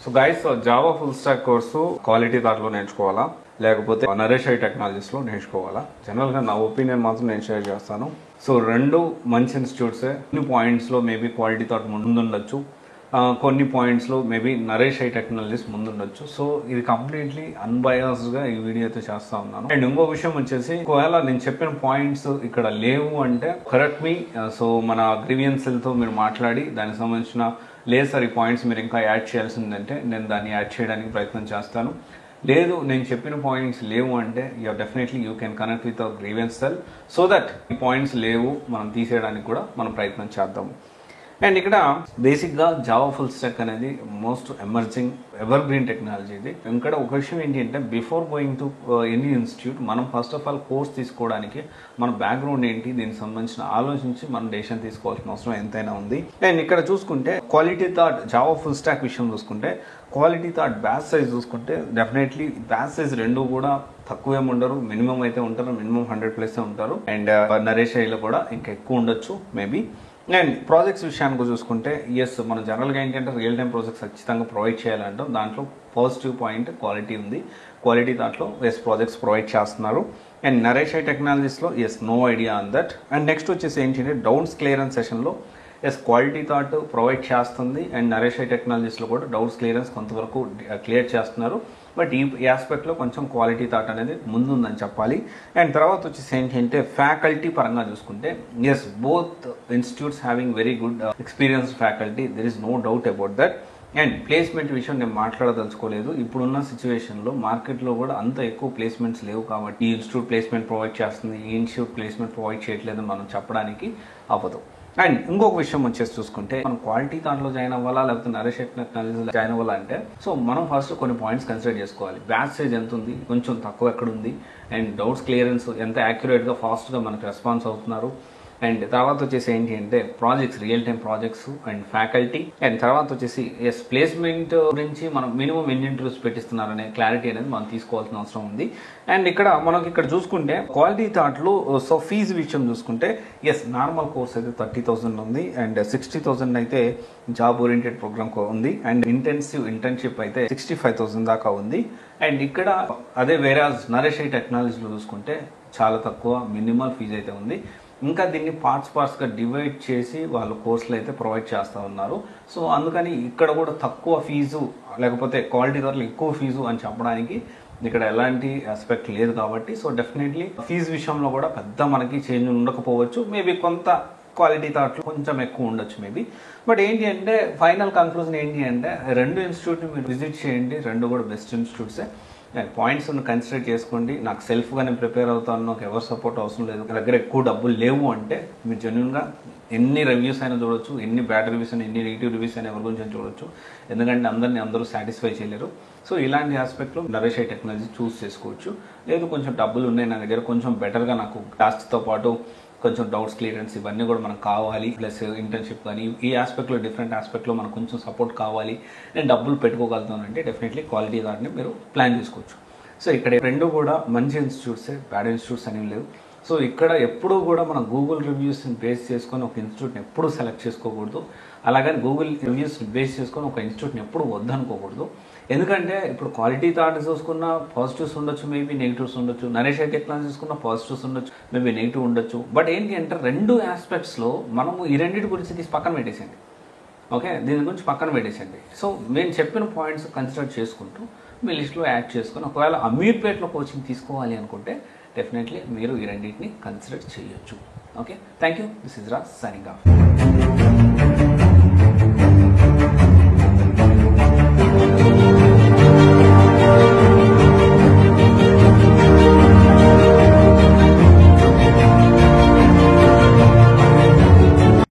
So guys, Java full stock course quality దాంట్లో నేర్చుకోవాలా లేకపోతే నరేష్ ఐ టెక్నాలజీస్లో నేర్చుకోవాలా? జనరల్గా నా ఒపీనియన్ మాత్రం నేను షేర్ చేస్తాను. సో రెండు మంచి ఇన్స్టిట్యూట్సే. కొన్ని పాయింట్స్లో మేబీ క్వాలిటీ థాట్ ముందుండొచ్చు, కొన్ని పాయింట్స్లో మేబీ నరేష్ ఐ టెక్నాలజీస్ ముందుండొచ్చు. సో ఇది కంప్లీట్లీ అన్బయాస్డ్గా ఈ వీడియో అయితే చేస్తా ఉన్నాను. అండ్ ఇంకో విషయం వచ్చేసి, ఒకవేళ నేను చెప్పిన పాయింట్స్ ఇక్కడ లేవు అంటే కరెక్ట్ మీ. సో మన గ్రీవియన్స్లతో మీరు మాట్లాడి దానికి సంబంధించిన లేదు సార్ ఈ పాయింట్స్ మీరు ఇంకా యాడ్ చేయాల్సిందంటే నేను దాన్ని యాడ్ చేయడానికి ప్రయత్నం చేస్తాను. లేదు నేను చెప్పిన పాయింట్స్ లేవు అంటే definitely you can connect with our grievance cell so that ఈ పాయింట్స్ లేవు మనం తీసేయడానికి కూడా మనం ప్రయత్నం చేద్దాము. అండ్ ఇక్కడ బేసిక్గా జావా ఫుల్ స్టాక్ అనేది most emerging ever green technology. ఇది ఇక్కడ ఒక విషయం ఏంటి అంటే, before going to any institute మనం ఫస్ట్ ఆఫ్ ఆల్ కోర్స్ తీసుకోవడానికి మన బ్యాక్గ్రౌండ్ ఏంటి, దీనికి సంబంధించిన ఆలోచించి మనం డెసిషన్ తీసుకోవాల్సిన అవసరం ఎంతైనా ఉంది. అండ్ ఇక్కడ చూసుకుంటే quality thought Java full stock విషయం చూసుకుంటే, క్వాలిటీ థాట్ బ్యాచ్ సైజ్ చూసుకుంటే డెఫినెట్లీ బ్యాచ్ సైజ్ రెండు కూడా తక్కువేం ఉండరు, మినిమం అయితే ఉంటారు, మినిమం 100+ ఉంటారు. అండ్ నరేష్ ఐలో కూడా ఇంకా ఎక్కువ ఉండొచ్చు మేబీ. అండ్ ప్రాజెక్ట్స్ విషయానికి చూసుకుంటే ఎస్, మనం జనరల్గా ఏంటంటే రియల్ టైం ప్రాజెక్ట్స్ ఖచ్చితంగా ప్రొవైడ్ చేయాలంటాం. దాంట్లో పాజిటివ్ పాయింట్ క్వాలిటీ ఉంది. క్వాలిటీ దాంట్లో ఎస్ ప్రాజెక్ట్స్ ప్రొవైడ్ చేస్తున్నారు. అండ్ నరేష్ ఐ టెక్నాలజీస్లో yes no idea on that. And next వచ్చేసి ఏంటంటే డౌట్స్ క్లియరెన్స్ సెషన్లో ఎస్ క్వాలిటీ థాట్ ప్రొవైడ్ చేస్తుంది. అండ్ నరేష్ ఐ టెక్నాలజీస్లో కూడా డౌట్స్ క్లియరెన్స్ కొంతవరకు క్లియర్ చేస్తున్నారు. బట్ ఈ ఆస్పెక్ట్లో కొంచెం క్వాలిటీ థాట్ అనేది ముందుందని చెప్పాలి. అండ్ తర్వాత వచ్చేసి ఏంటంటే ఫ్యాకల్టీ పరంగా చూసుకుంటే as both institutes having very good experienced faculty, there is no doubt about that. And placement విషయం నేను మాట్లాడదలుచుకోలేదు. ఇప్పుడున్న సిచ్యువేషన్లో మార్కెట్లో కూడా అంత ఎక్కువ ప్లేస్మెంట్స్ లేవు కాబట్టి ఈ ఇన్స్టిట్యూట్ ప్లేస్మెంట్ ప్రొవైడ్ చేస్తుంది, ఈ ఇన్స్టిట్యూట్ ప్లేస్మెంట్ ప్రొవైడ్ చేయట్లేదని మనం చెప్పడానికి అవ్వదు. అండ్ ఇంకొక విషయం వచ్చేసి చూసుకుంటే, మనం క్వాలిటీ దాంట్లో జాయిన్ అవ్వాలా లేకపోతే నరేష్ టెక్నాలజీలో జాయిన్ అవ్వాలా అంటే, సో మనం ఫస్ట్ కొన్ని పాయింట్స్ కన్సిడర్ చేసుకోవాలి. బ్యాచ్ సైజ్ ఎంత ఉంది, కొంచెం తక్కువ ఎక్కడ ఉంది, అండ్ డౌట్స్ క్లియరెన్స్ ఎంత యాక్యురేట్గా ఫాస్ట్గా మనకు రెస్పాన్స్ అవుతున్నారు. అండ్ తర్వాత వచ్చేసి ఏంటి అంటే projects, real time projects and faculty. And తర్వాత వచ్చేసి ఎస్ ప్లేస్మెంట్ గురించి మనం మినిమం ఎన్ని ఇంటర్వ్యూస్ పెట్టిస్తున్నారనే క్లారిటీ అనేది మనం తీసుకోవాల్సిన అవసరం ఉంది. అండ్ మనకి ఇక్కడ చూసుకుంటే క్వాలిటీ థాట్లో సో ఫీజు విషయం చూసుకుంటే ఎస్ నార్మల్ కోర్స్ అయితే 30,000 ఉంది. అండ్ 60,000 అయితే జాబ్ ఓరియంటెడ్ ప్రోగ్రామ్ ఉంది. అండ్ ఇంటెన్సివ్ ఇంటర్న్షిప్ అయితే 65,000 దాకా ఉంది. అండ్ ఇక్కడ అదే వేరే నరేష్ ఐ టెక్నాలజీలో చూసుకుంటే చాలా తక్కువ మినిమల్ ఫీజు అయితే ఉంది. ఇంకా దీన్ని పార్ట్స్గా డివైడ్ చేసి వాళ్ళు కోర్సులు అయితే ప్రొవైడ్ చేస్తూ ఉన్నారు. సో అందుకని ఇక్కడ కూడా తక్కువ ఫీజు లేకపోతే క్వాలిటీ ధరలు ఎక్కువ ఫీజు అని చెప్పడానికి ఇక్కడ ఎలాంటి ఆస్పెక్ట్ లేదు కాబట్టి, సో డెఫినెట్లీ ఫీజు విషయంలో కూడా పెద్ద మనకి చేంజ్ ఉండకపోవచ్చు. మేబీ కొంత క్వాలిటీ థాట్లో కొంచెం ఎక్కువ ఉండొచ్చు మేబీ. బట్ ఏంటి అంటే ఫైనల్ కంక్లూజన్ ఏంటి అంటే, రెండు ఇన్స్టిట్యూట్ని మీరు విజిట్ చేయండి, రెండు కూడా బెస్ట్ ఇన్స్టిట్యూట్సే. పాయింట్స్ కన్సిడర్ చేసుకోండి. నాకు సెల్ఫ్గా నేను ప్రిపేర్ అవుతాను, నాకు ఎవరు సపోర్ట్ అవసరం లేదు, నా దగ్గర ఎక్కువ డబ్బులు లేవు అంటే మీరు జెన్యున్గా ఎన్ని రివ్యూస్ అయినా చూడొచ్చు, ఎన్ని బ్యాడ్ రివ్యూస్ అయినా, ఎన్ని నెగిటివ్ రివ్యూస్ అయినా ఎవరి గురించి చూడొచ్చు. ఎందుకంటే అందరూ సాటిస్ఫై చేయలేరు. సో ఇలాంటి ఆస్పెక్ట్లో నరేష్ ఐ టెక్నాలజీ చూస్ చేసుకోవచ్చు. లేదు కొంచెం డబ్బులు ఉన్నాయి నా దగ్గర, కొంచెం బెటర్గా నాకు కాస్ట్తో పాటు కొంచెం డౌట్స్ క్లియరెన్స్ ఇవన్నీ కూడా మనకు కావాలి, ప్లస్ ఇంటర్న్షిప్ కానీ ఈ ఆస్పెక్ట్లో డిఫరెంట్ ఆస్పెక్ట్లో మనకు కొంచెం సపోర్ట్ కావాలి, నేను డబ్బులు పెట్టుకోగలుగుతాను అంటే డెఫినెట్లీ క్వాలిటీ దాన్ని మీరు ప్లాన్ చేసుకోవచ్చు. సో ఇక్కడ రెండు కూడా మంచి ఇన్స్టిట్యూట్సే, బ్యాడ్ ఇన్స్టిట్యూట్స్ అనేవి లేవు. సో ఇక్కడ ఎప్పుడూ కూడా మనం గూగుల్ రివ్యూస్ని బేస్ చేసుకొని ఒక ఇన్స్టిట్యూట్ని ఎప్పుడూ సెలెక్ట్ చేసుకోకూడదు. అలాగని గూగుల్ రివ్యూస్ని బేస్ చేసుకొని ఒక ఇన్స్టిట్యూట్ని ఎప్పుడు వద్దనుకోకూడదు. ఎందుకంటే ఇప్పుడు క్వాలిటీ థాట్ చూసుకున్న పాజిటివ్స్ ఉండొచ్చు, మేబీ నెగిటివ్స్ ఉండొచ్చు. నరేష్ ఐ టెక్నాలజీ చూసుకున్న పాజిటివ్స్ ఉండొచ్చు, మేబీ నెగిటివ్ ఉండొచ్చు. బట్ ఏంటి అంటే రెండు ఆస్పెక్ట్స్లో మనము ఈ రెండింటి గురించి తీసి పక్కన పెట్టేసండి. ఓకే, దీని గురించి పక్కన పెట్టేసండి. సో నేను చెప్పిన పాయింట్స్ కన్సిడర్ చేసుకుంటూ మీ లిస్ట్లో యాడ్ చేసుకొని, ఒకవేళ అమీర్పేట్లో కోచింగ్ తీసుకోవాలి అనుకుంటే డెఫినెట్లీ మీరు ఈ రెండింటిని కన్సిడర్ చేయొచ్చు. Okay, thank you. This is Raj signing off.